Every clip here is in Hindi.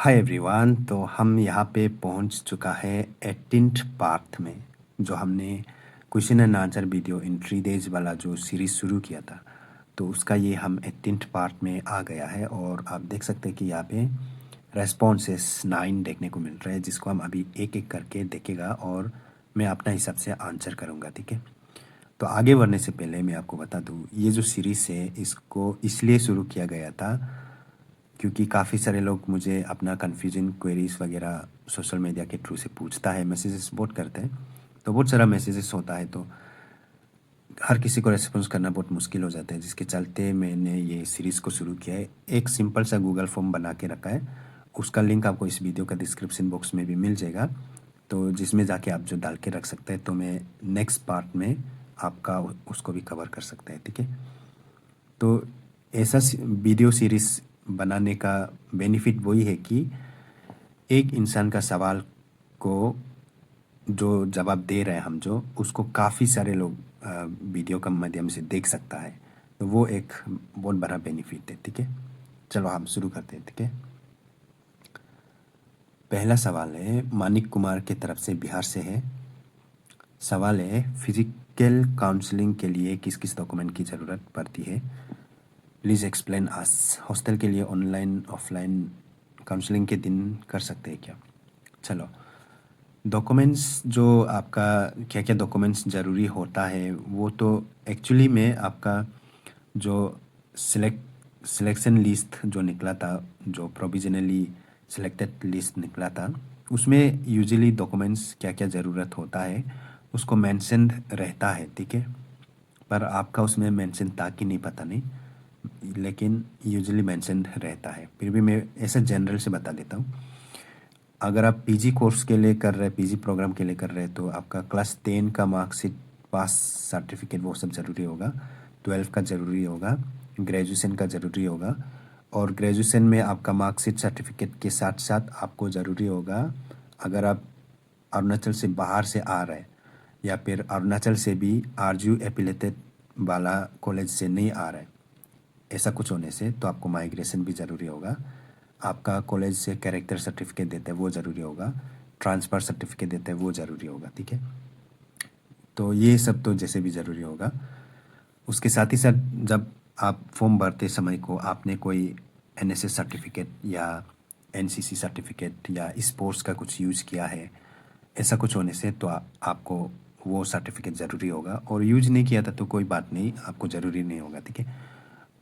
Hi everyone. तो हम यहाँ पे पहुँच चुका है 18th पार्ट में, जो हमने question and answer video in 3 days वाला जो सीरीज़ शुरू किया था। तो उसका ये हम 18th पार्ट में आ गया है और आप देख सकते हैं कि यहाँ पे रेस्पॉन्सेस 9 देखने को मिल रहे हैं, जिसको हम अभी एक एक करके देखेगा और मैं अपना हिसाब से आंसर करूँगा। ठीक है, तो आगे बढ़ने से पहले मैं आपको बता दूँ, ये जो सीरीज़ है इसको इसलिए शुरू किया गया था क्योंकि काफ़ी सारे लोग मुझे अपना कन्फ्यूजन क्वेरीज वगैरह सोशल मीडिया के थ्रू से पूछता है, मैसेजेस बहुत करते हैं। तो बहुत सारा मैसेजेस होता है, तो हर किसी को रेस्पॉन्स करना बहुत मुश्किल हो जाता है, जिसके चलते मैंने ये सीरीज़ को शुरू किया है। एक सिंपल सा गूगल फॉर्म बना के रखा है, उसका लिंक आपको इस वीडियो का डिस्क्रिप्शन बॉक्स में भी मिल जाएगा, तो जिसमें जाके आप जो डाल के रख सकते हैं। तो मैं नेक्स्ट पार्ट में आपका उसको भी कवर कर सकते हैं। ठीक है, तो ऐसा वीडियो सीरीज़ बनाने का बेनिफिट वही है कि एक इंसान का सवाल को जो जवाब दे रहे हैं हम, जो उसको काफ़ी सारे लोग वीडियो के माध्यम से देख सकता है, तो वो एक बहुत बड़ा बेनिफिट है। ठीक है, चलो हम शुरू करते हैं। ठीक है, पहला सवाल है मानिक कुमार की तरफ से, बिहार से है। सवाल है फिजिकल काउंसलिंग के लिए किस किस डॉक्यूमेंट की ज़रूरत पड़ती है, प्लीज़ एक्सप्लेन अस। हॉस्टल के लिए ऑनलाइन ऑफलाइन काउंसलिंग के दिन कर सकते हैं क्या? चलो, डॉक्यूमेंट्स जो आपका क्या क्या डॉक्यूमेंट्स ज़रूरी होता है वो तो एक्चुअली में आपका जो सिलेक्शन लिस्ट जो निकला था, जो प्रोविजनली सिलेक्टेड लिस्ट निकला था, उसमें यूजुअली डॉक्यूमेंट्स क्या क्या ज़रूरत होता है उसको मेंशन रहता है। ठीक है, पर आपका उसमें मेंशन था कि नहीं पता नहीं, लेकिन यूजुअली मेंशन रहता है। फिर भी मैं ऐसे जनरल से बता देता हूँ। अगर आप पीजी कोर्स के लिए कर रहे हैं, पीजी प्रोग्राम के लिए कर रहे हैं, तो आपका क्लास 10 का मार्कशीट, पास सर्टिफिकेट, वो सब ज़रूरी होगा। 12 का ज़रूरी होगा, ग्रेजुएशन का ज़रूरी होगा, और ग्रेजुएशन में आपका मार्कशीट सर्टिफिकेट के साथ साथ आपको ज़रूरी होगा, अगर आप अरुणाचल से बाहर से आ रहे हैं या फिर अरुणाचल से भी आरजू एफिलेटेड वाला कॉलेज से नहीं आ रहे, ऐसा कुछ होने से तो आपको माइग्रेशन भी ज़रूरी होगा। आपका कॉलेज से कैरेक्टर सर्टिफिकेट देते हैं वो ज़रूरी होगा, ट्रांसफ़र सर्टिफिकेट देते हैं वो ज़रूरी होगा। ठीक है, तो ये सब तो जैसे भी ज़रूरी होगा। उसके साथ ही साथ जब आप फॉर्म भरते समय को आपने कोई एनएसएस सर्टिफिकेट या एनसीसी सर्टिफिकेट या स्पोर्ट्स का कुछ यूज़ किया है, ऐसा कुछ होने से तो आपको वो सर्टिफिकेट ज़रूरी होगा, और यूज नहीं किया था तो कोई बात नहीं, आपको ज़रूरी नहीं होगा। ठीक है,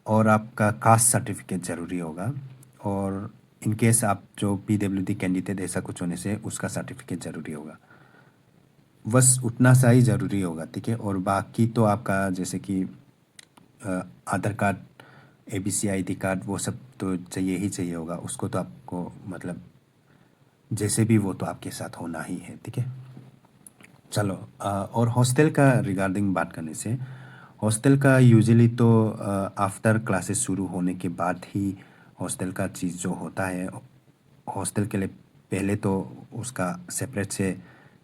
और आपका कास्ट सर्टिफिकेट ज़रूरी होगा, और इन केस आप जो पीडब्ल्यूडी कैंडिडेट ऐसा कुछ होने से उसका सर्टिफिकेट ज़रूरी होगा। बस उतना सा ही ज़रूरी होगा। ठीक है, और बाकी तो आपका जैसे कि आधार कार्ड, एबीसी आईडी कार्ड, वो सब तो चाहिए ही चाहिए होगा, उसको तो आपको मतलब जैसे भी वो तो आपके साथ होना ही है। ठीक है, चलो और हॉस्टल का रिगार्डिंग बात करने से, हॉस्टल का यूजुअली तो आफ्टर क्लासेस शुरू होने के बाद ही हॉस्टल का चीज़ जो होता है, हॉस्टल के लिए पहले तो उसका सेपरेट से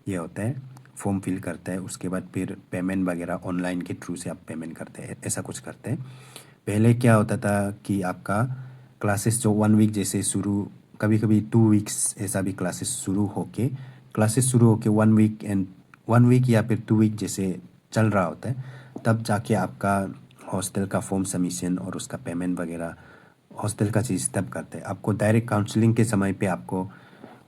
ये होता है, फॉर्म फिल करते हैं, उसके बाद फिर पेमेंट वगैरह ऑनलाइन के थ्रू से आप पेमेंट करते हैं, ऐसा कुछ करते हैं। पहले क्या होता था कि आपका क्लासेस जो 1 वीक जैसे शुरू, कभी कभी 2 वीक्स ऐसा भी क्लासेस शुरू होके 1 वीक एंड 1 वीक या फिर 2 वीक जैसे चल रहा होता है, तब जाके आपका हॉस्टल का फॉर्म सबमिशन और उसका पेमेंट वगैरह हॉस्टल का चीज़ तब करते हैं। आपको डायरेक्ट काउंसलिंग के समय पे आपको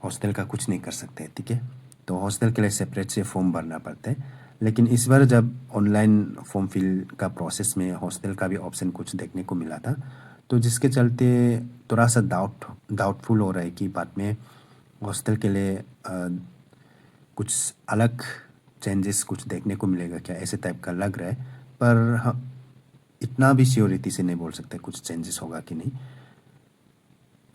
हॉस्टल का कुछ नहीं कर सकते। ठीक है, तो हॉस्टल के लिए सेपरेट से फॉर्म भरना पड़ता है। लेकिन इस बार जब ऑनलाइन फॉर्म फिल का प्रोसेस में हॉस्टल का भी ऑप्शन कुछ देखने को मिला था, तो जिसके चलते थोड़ा सा डाउटफुल हो रहा है कि बाद में हॉस्टल के लिए कुछ अलग चेंजेस कुछ देखने को मिलेगा क्या, ऐसे टाइप का लग रहा है। पर हाँ, इतना भी श्योरिटी से नहीं बोल सकते कुछ चेंजेस होगा कि नहीं।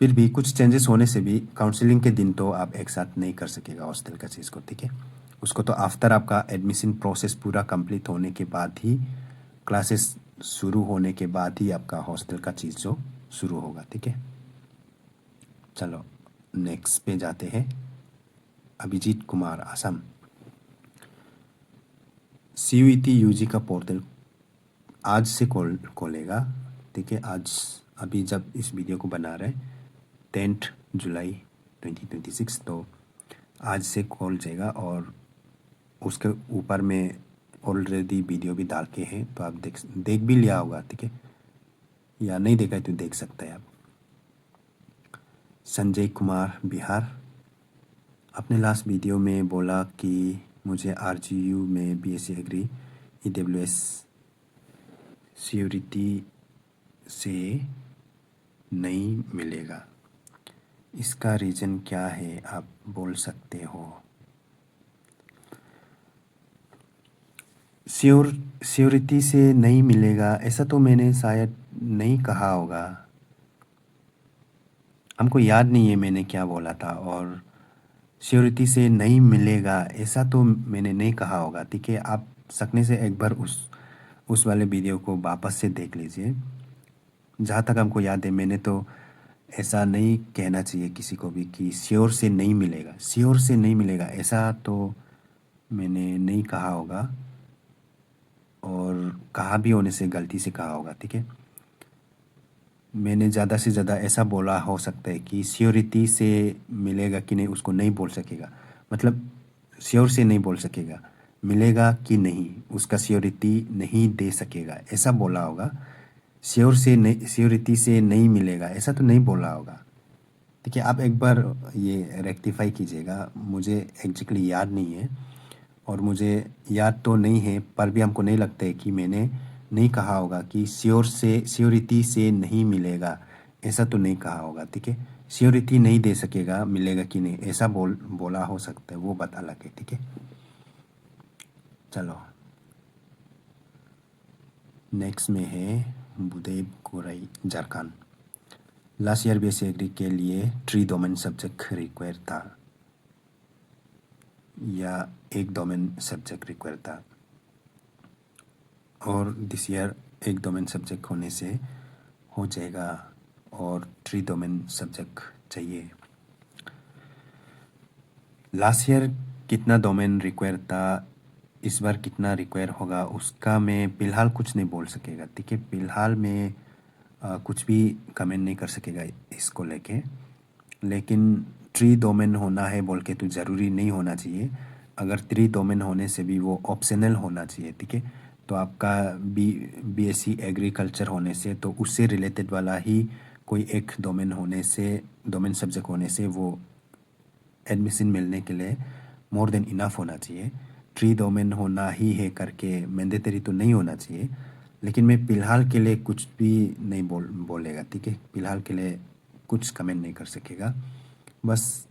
फिर भी कुछ चेंजेस होने से भी काउंसलिंग के दिन तो आप एक साथ नहीं कर सकेगा हॉस्टल का चीज़ को। ठीक है, उसको तो आफ्टर आपका एडमिशन प्रोसेस पूरा कंप्लीट होने के बाद ही, क्लासेस शुरू होने के बाद ही आपका हॉस्टल का चीज़ जो शुरू होगा। ठीक है, चलो नेक्स्ट पे जाते हैं। अभिजीत कुमार, असम। सीयूईटी यूजी का पोर्टल आज से खोलेगा। ठीक है, आज अभी जब इस वीडियो को बना रहे 10 जुलाई 2026। तो आज से खोल जाएगा और उसके ऊपर में ऑलरेडी वीडियो भी डाल के हैं, तो आप देख भी लिया होगा, ठीक है, या नहीं देखा है तो देख सकते हैं आप। संजय कुमार बिहार, अपने लास्ट वीडियो में बोला कि मुझे आरजीयू में बीएससी एग्री ईडब्ल्यूएस सिक्योरिटी से नहीं मिलेगा, इसका रीज़न क्या है, आप बोल सकते हो? सिक्योरिटी से नहीं मिलेगा ऐसा तो मैंने शायद नहीं कहा होगा, हमको याद नहीं है मैंने क्या बोला था। और सिक्योरिटी से नहीं मिलेगा ऐसा तो मैंने नहीं कहा होगा, ठीक है। आप सकने से एक बार उस वाले वीडियो को वापस से देख लीजिए। जहाँ तक हमको याद है मैंने तो ऐसा नहीं कहना चाहिए किसी को भी कि श्योर से नहीं मिलेगा, श्योर से नहीं मिलेगा ऐसा तो मैंने नहीं कहा होगा, और कहा भी होने से गलती से कहा होगा, ठीक है। मैंने ज़्यादा से ज़्यादा ऐसा बोला हो सकता है कि श्योरिटी से मिलेगा कि नहीं उसको नहीं बोल सकेगा, मतलब श्योर से नहीं बोल सकेगा, मिलेगा कि नहीं उसका श्योरिटी नहीं दे सकेगा ऐसा बोला होगा। श्योर से नहीं, श्योरिटी से नहीं मिलेगा ऐसा तो नहीं बोला होगा, ठीक है। आप एक बार ये रेक्टिफाई कीजिएगा, मुझे एग्जैक्टली याद नहीं है, और मुझे याद तो नहीं है पर भी हमको नहीं लगता है कि मैंने नहीं कहा होगा कि श्योरिटी से नहीं मिलेगा ऐसा तो नहीं कहा होगा, ठीक है। श्योरिटी नहीं दे सकेगा, मिलेगा कि नहीं ऐसा बोला हो सकता है, वो बात अलग है, ठीक है। चलो नेक्स्ट में है Budev Gorai Jharkhand. Last year BSc agri के लिए 3 डोमेन सब्जेक्ट रिक्वायर था या 1 डोमेन सब्जेक्ट रिक्वायर था, और दिस ईयर 1 डोमेन सब्जेक्ट होने से हो जाएगा और 3 डोमेन सब्जेक्ट चाहिए। लास्ट ईयर कितना डोमेन रिक्वायर था, इस बार कितना रिक्वायर होगा उसका मैं फ़िलहाल कुछ नहीं बोल सकेगा, ठीक है। फ़िलहाल मैं कुछ भी कमेंट नहीं कर सकेगा इसको लेके, लेकिन 3 डोमेन होना है बोल के तो ज़रूरी नहीं होना चाहिए। अगर 3 डोमेन होने से भी वो ऑप्शनल होना चाहिए, ठीक है। तो आपका बीएससी एग्रीकल्चर होने से तो उससे रिलेटेड वाला ही कोई एक डोमेन होने से, डोमेन सब्जेक्ट होने से वो एडमिशन मिलने के लिए मोर देन इनफ होना चाहिए। 3 डोमेन होना ही है करके मैंडेटरी तो नहीं होना चाहिए, लेकिन मैं फ़िलहाल के लिए कुछ भी नहीं बोलेगा, ठीक है। फ़िलहाल के लिए कुछ कमेंट नहीं कर सकेगा, बस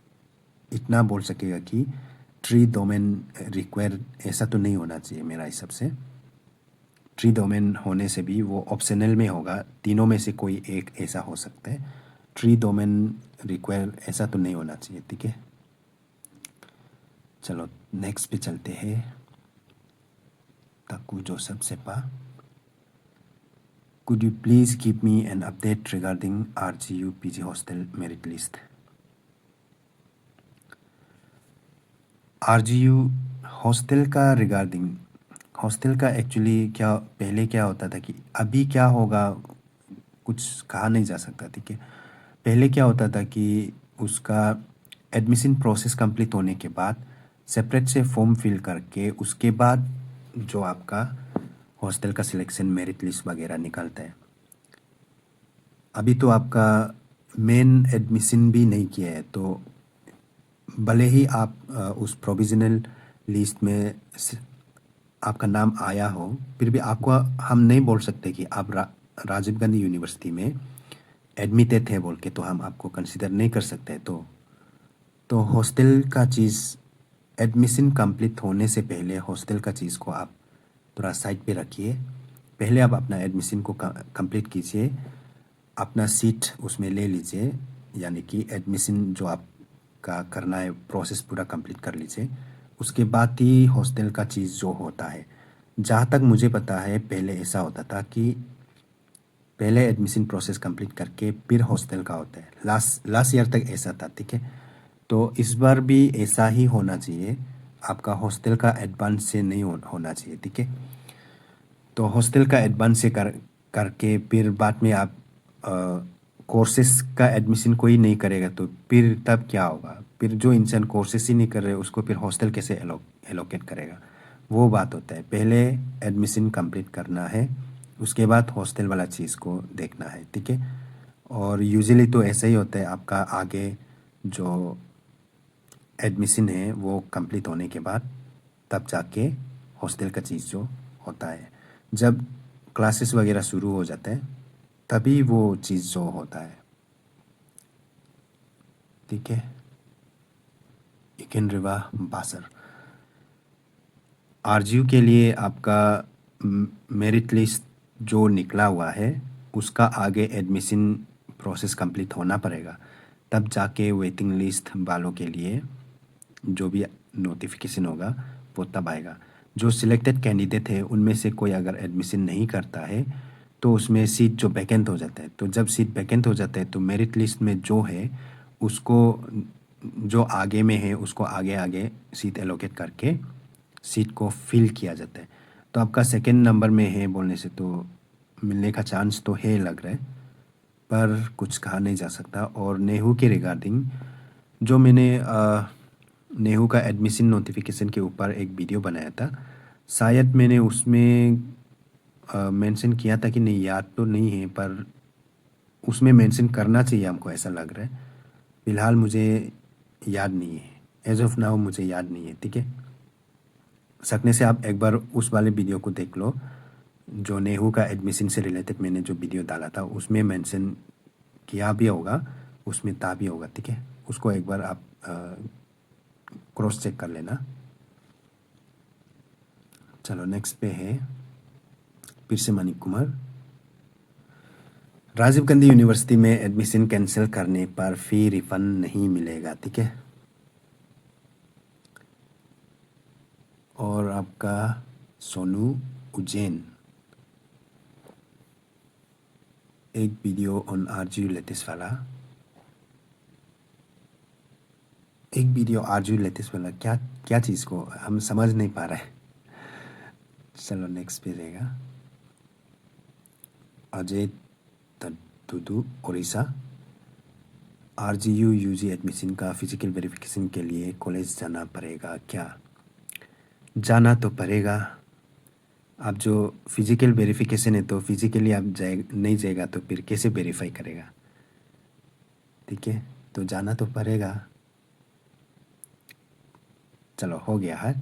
इतना बोल सकेगा कि 3 डोमेन रिक्वायर ऐसा तो नहीं होना चाहिए मेरा हिसाब से। 3 डोमेन होने से भी वो ऑप्शनल में होगा, तीनों में से कोई एक ऐसा हो सकता है। 3 डोमेन रिक्वायर ऐसा तो नहीं होना चाहिए, ठीक है। चलो नेक्स्ट पे चलते हैं। ताकू जोसेफ सेपा, could you please give me an update regarding RGU PG hostel merit list? RGU hostel का रिगार्डिंग, हॉस्टल का एक्चुअली क्या पहले क्या होता था कि अभी क्या होगा कुछ कहा नहीं जा सकता, ठीक है। पहले क्या होता था कि उसका एडमिशन प्रोसेस कंप्लीट होने के बाद सेपरेट से फॉर्म फिल करके उसके बाद जो आपका हॉस्टल का सिलेक्शन मेरिट लिस्ट वगैरह निकलता है। अभी तो आपका मेन एडमिशन भी नहीं किया है, तो भले ही आप उस प्रोविज़नल लिस्ट में आपका नाम आया हो, फिर भी आपको हम नहीं बोल सकते कि आप राजीव गांधी यूनिवर्सिटी में एडमिटेड है बोल के, तो हम आपको कंसिडर नहीं कर सकते। तो हॉस्टल का चीज़ एडमिशन कंप्लीट होने से पहले हॉस्टल का चीज़ को आप थोड़ा साइड पे रखिए। पहले आप अपना एडमिशन को कंप्लीट कीजिए, अपना सीट उसमें ले लीजिए, यानी कि एडमिशन जो आपका करना है प्रोसेस पूरा कंप्लीट कर लीजिए, उसके बाद ही हॉस्टल का चीज़ जो होता है। जहाँ तक मुझे पता है पहले ऐसा होता था कि पहले एडमिशन प्रोसेस कंप्लीट करके फिर हॉस्टल का होता है, लास्ट ईयर तक ऐसा था, ठीक है। तो इस बार भी ऐसा ही होना चाहिए, आपका हॉस्टल का एडवांस से नहीं होना चाहिए, ठीक है। तो हॉस्टल का एडवांस से करके फिर बाद में आप कोर्सेस का एडमिशन कोई नहीं करेगा तो फिर तब क्या होगा? फिर जो इंसान कोर्सेस ही नहीं कर रहे उसको फिर हॉस्टल कैसे एलोकेट करेगा? वो बात होता है। पहले एडमिशन कंप्लीट करना है, उसके बाद हॉस्टल वाला चीज़ को देखना है, ठीक है? और यूजुअली तो ऐसा ही होता है, आपका आगे जो एडमिशन है वो कंप्लीट होने के बाद तब जाके हॉस्टल का चीज़ जो होता है। जब क्लासेस वगैरह शुरू हो जाते हैं तभी वो चीज़ जो होता है, ठीक है? इकेन रिवा बासर आरजीयू के लिए आपका मेरिट लिस्ट जो निकला हुआ है उसका आगे एडमिशन प्रोसेस कंप्लीट होना पड़ेगा, तब जाके वेटिंग लिस्ट वालों के लिए जो भी नोटिफिकेशन होगा वो तब आएगा। जो सिलेक्टेड कैंडिडेट है उनमें से कोई अगर एडमिशन नहीं करता है तो उसमें सीट जो वैकेंट हो जाता है, तो जब सीट वैकेंट हो जाता है तो मेरिट लिस्ट में जो है उसको, जो आगे में है उसको आगे आगे सीट एलोकेट करके सीट को फिल किया जाता है। तो आपका सेकंड नंबर में है बोलने से तो मिलने का चांस तो है लग रहा है, पर कुछ कहा नहीं जा सकता। और नेहरू के रिगार्डिंग जो मैंने नेहरू का एडमिशन नोटिफिकेशन के ऊपर एक वीडियो बनाया था, शायद मैंने उसमें मेंशन किया था कि नहीं, याद तो नहीं है, पर उसमें मेंशन करना चाहिए हमको, ऐसा लग रहा है। फ़िलहाल मुझे याद नहीं है, एज ऑफ नाउ मुझे याद नहीं है, ठीक है? सकने से आप एक बार उस वाले वीडियो को देख लो, जो नेहरू का एडमिशन से रिलेटेड मैंने जो वीडियो डाला था उसमें मेंशन किया भी होगा, उसमें था भी होगा, ठीक है? उसको एक बार आप क्रॉस चेक कर लेना। चलो नेक्स्ट पे है फिर से मनीष कुमार। राजीव गांधी यूनिवर्सिटी में एडमिशन कैंसिल करने पर फी रिफंड नहीं मिलेगा, ठीक है? और आपका सोनू उज्जैन, एक वीडियो ऑन आरजीयू लेटेस्ट वाला, एक वीडियो आरजीयू लेटेस्ट वाला, क्या क्या चीज़ को हम समझ नहीं पा रहे हैं। चलो नेक्स्ट पे रहेगा Ajay Tadudu Orissa. RGU UG admission का फिजिकल वेरिफिकेशन के लिए कॉलेज जाना पड़ेगा क्या? जाना तो पड़ेगा। आप जो फिजिकल वेरिफिकेशन है तो फिजिकली आप नहीं जाएगा तो फिर कैसे वेरीफाई करेगा, ठीक है? तो जाना तो पड़ेगा। चलो हो गया है।